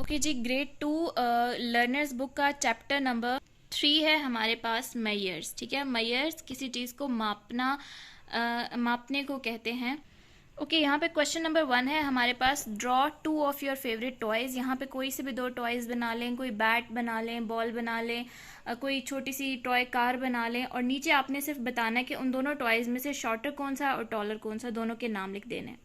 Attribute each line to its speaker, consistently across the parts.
Speaker 1: Okay जी, grade 2 learners book का chapter number 3 है हमारे पास मेयर्स। ठीक है, मेयर्स किसी चीज़ को मापना, मापने को कहते हैं। ओके, यहाँ पे क्वेश्चन नंबर 1 है हमारे पास, draw 2 of your favourite toys. यहाँ पे कोई से भी 2 टॉयज बना लें, कोई बैट बना लें, बॉल बना लें, कोई छोटी सी टॉय कार बना लें, और नीचे आपने सिर्फ बताना है कि उन दोनों टॉयज में से शॉर्टर कौन सा और टॉलर कौन सा, दोनों के नाम लिख देने हैं।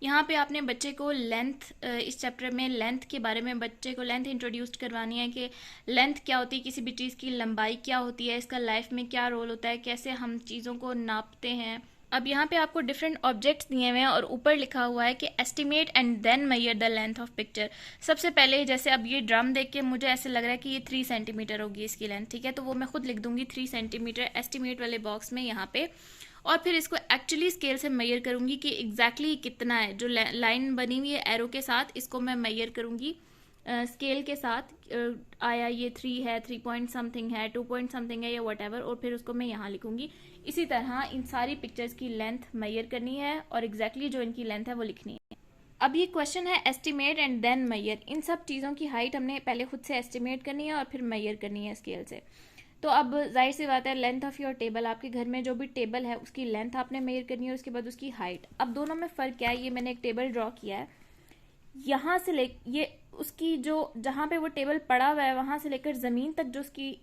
Speaker 1: यहाँ पे आपने बच्चे को लेंथ, इस चैप्टर में लेंथ के बारे में बच्चे को लेंथ इंट्रोड्यूस करवानी है कि लेंथ क्या होती है, किसी भी चीज़ की लंबाई क्या होती है, इसका लाइफ में क्या रोल होता है, कैसे हम चीज़ों को नापते हैं। अब यहाँ पे आपको डिफरेंट ऑब्जेक्ट्स दिए हुए हैं और ऊपर लिखा हुआ है कि estimate and then measure the length of picture. सबसे पहले जैसे अब ये ड्रम देख के मुझे ऐसे लग रहा है कि ये 3 सेंटीमीटर होगी इसकी लेंथ। ठीक है, तो वो मैं खुद लिख दूंगी 3 सेंटीमीटर एस्टिमेट वाले बॉक्स में यहाँ पे, और फिर इसको एक्चुअली स्केल से मेजर करूंगी कि एग्जैक्टली कितना है। जो लाइन बनी हुई है एरो के साथ, इसको मैं मेजर करूंगी स्केल के साथ। आया ये 3 है, 3 पॉइंट समथिंग है, 2 पॉइंट समथिंग है, या व्हाटएवर, और फिर उसको मैं यहाँ लिखूंगी। इसी तरह इन सारी पिक्चर्स की लेंथ मेजर करनी है और एग्जैक्टली जो इनकी लेंथ है वो लिखनी है। अब ये क्वेश्चन है एस्टिमेट एंड देन मेजर। इन सब चीज़ों की हाइट हमने पहले खुद से एस्टिमेट करनी है और फिर मेजर करनी है स्केल से। तो अब जाहिर सी बात है, लेंथ ऑफ योर टेबल, आपके घर में जो भी टेबल है उसकी लेंथ आपने मेजर करनी है, उसके बाद उसकी हाइट। अब दोनों में फ़र्क क्या है, ये मैंने एक टेबल ड्रॉ किया है, यहाँ से ले ये उसकी जो जहाँ पे वो टेबल पड़ा हुआ है वहाँ से लेकर ज़मीन तक जो उसकी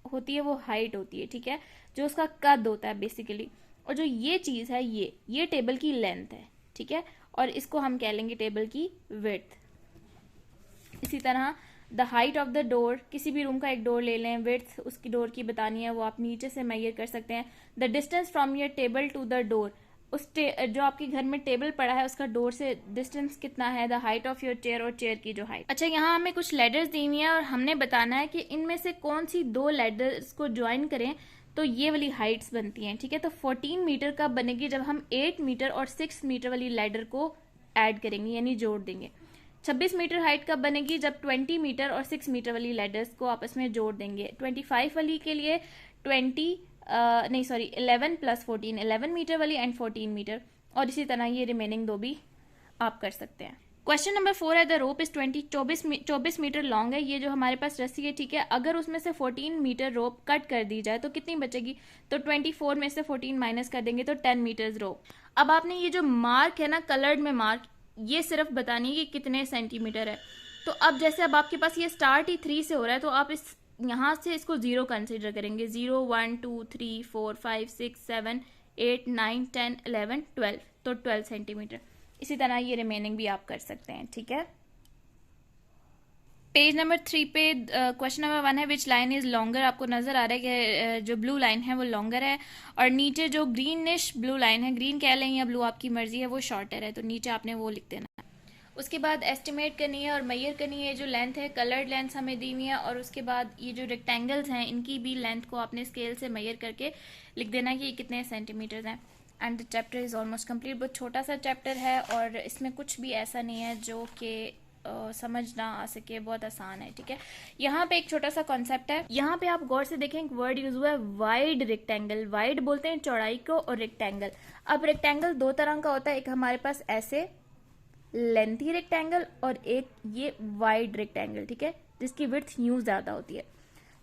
Speaker 1: होती है वो हाइट होती है। ठीक है, जो उसका कद होता है बेसिकली। और जो ये चीज़ है ये टेबल की लेंथ है। ठीक है, और इसको हम कह लेंगे टेबल की विड्थ। इसी तरह the height of the door, किसी भी रूम का एक डोर ले लें, विड्थ उसकी डोर की बतानी है, वो आप नीचे से मेजर कर सकते हैं। The distance from your table to the door, जो आपके घर में टेबल पड़ा है उसका डोर से डिस्टेंस कितना है। The height of your chair, और चेयर की जो हाइट। अच्छा, यहाँ हमें कुछ लेडर्स दी हुई है और हमने बताना है कि इनमें से कौन सी 2 लेडर्स को ज्वाइन करें तो ये वाली हाइट्स बनती हैं। ठीक है, तो 14 मीटर कब बनेगी, जब हम 8 मीटर और 6 मीटर वाली लेडर को ऐड करेंगे, यानी जोड़ देंगे। 26 मीटर हाइट कब बनेगी, जब 20 मीटर और 6 मीटर वाली लेडर्स को आपस में जोड़ देंगे। 25 वाली के लिए 11 प्लस 14, 11 मीटर वाली एंड 14 मीटर, और इसी तरह ये रिमेनिंग 2 भी आप कर सकते हैं। क्वेश्चन नंबर 4 है, the rope is 24 metre long है। ये जो हमारे पास रस्सी है, ठीक है, अगर उसमें से 14 मीटर रोप कट कर दी जाए तो कितनी बचेगी, तो 24 में से 14 माइनस कर देंगे तो 10 मीटर रोप। अब आपने ये जो मार्क है ना, कलर्ड में मार्क, ये सिर्फ बतानी है कि कितने सेंटीमीटर है। तो अब जैसे अब आपके पास ये स्टार्ट ही 3 से हो रहा है, तो आप इस यहाँ से इसको 0 कंसिडर करेंगे। 0 1 2 3 4 5 6 7 8 9 10 11 12, तो 12 सेंटीमीटर। इसी तरह ये रिमेनिंग भी आप कर सकते हैं। ठीक है, पेज नंबर 3 पे क्वेश्चन नंबर 1 है, विच लाइन इज लॉन्गर। आपको नजर आ रहा है कि जो ब्लू लाइन है वो लॉन्गर है, और नीचे जो ग्रीनिश ब्लू लाइन है, ग्रीन कह लें या ब्लू आपकी मर्जी है, वो शॉर्टर है, तो नीचे आपने वो लिख देना है। उसके बाद एस्टिमेट करनी है और मेजर करनी है। जो लेंथ है, कलर्ड लेंथ हमें दी हुई है, और उसके बाद ये जो रेक्टेंगल्स हैं इनकी भी लेंथ को आपने स्केल से मेजर करके लिख देना है कि ये कितने सेंटीमीटर हैं। And the chapter is almost complete. बहुत छोटा सा चैप्टर है और इसमें कुछ भी ऐसा नहीं है जो कि समझ ना आ सके, बहुत आसान है। ठीक है, यहाँ पे एक छोटा सा कॉन्सेप्ट है, यहाँ पे आप गौर से देखें, एक वर्ड यूज हुआ है वाइड रेक्टेंगल। वाइड बोलते हैं चौड़ाई को, और रेक्टेंगल। अब रेक्टेंगल 2 तरह का होता है, एक हमारे पास ऐसे लेंथी रेक्टेंगल और एक ये वाइड रेक्टेंगल। ठीक है, जिसकी विड्थ यूं ज्यादा होती है।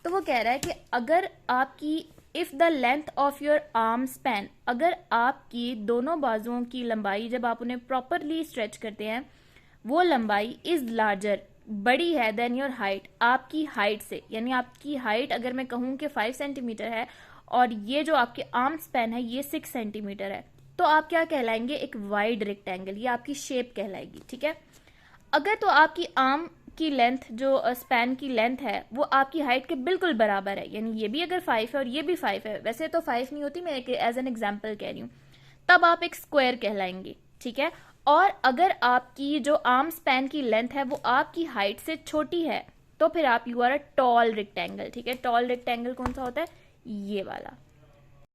Speaker 1: तो वो कह रहा है कि अगर आपकी if the length of your arm span, अगर आपकी दोनों बाजुओं की लंबाई जब आप उन्हें प्रॉपरली स्ट्रेच करते हैं, वो लंबाई इज लार्जर, बड़ी है, देन योर हाइट, आपकी हाइट से। यानी आपकी हाइट अगर मैं कहूं कि 5 सेंटीमीटर है और ये जो आपके आर्म स्पैन है ये 6 सेंटीमीटर है, तो आप क्या कहलाएंगे, एक वाइड रेक्टेंगल। ये आपकी शेप कहलाएगी। ठीक है, अगर तो आपकी आर्म की लेंथ, जो स्पैन की लेंथ है, वो आपकी हाइट के बिल्कुल बराबर है, यानी ये भी अगर 5 है और ये भी 5 है, वैसे तो 5 नहीं होती, मैं एज एन एग्जाम्पल कह रही हूँ, तब आप एक स्क्वायर कहलाएंगे। ठीक है, और अगर आपकी जो आर्म स्पैन की लेंथ है वो आपकी हाइट से छोटी है, तो फिर आप you are a tall rectangle. ठीक है, टॉल रेक्टेंगल कौन सा होता है, ये वाला।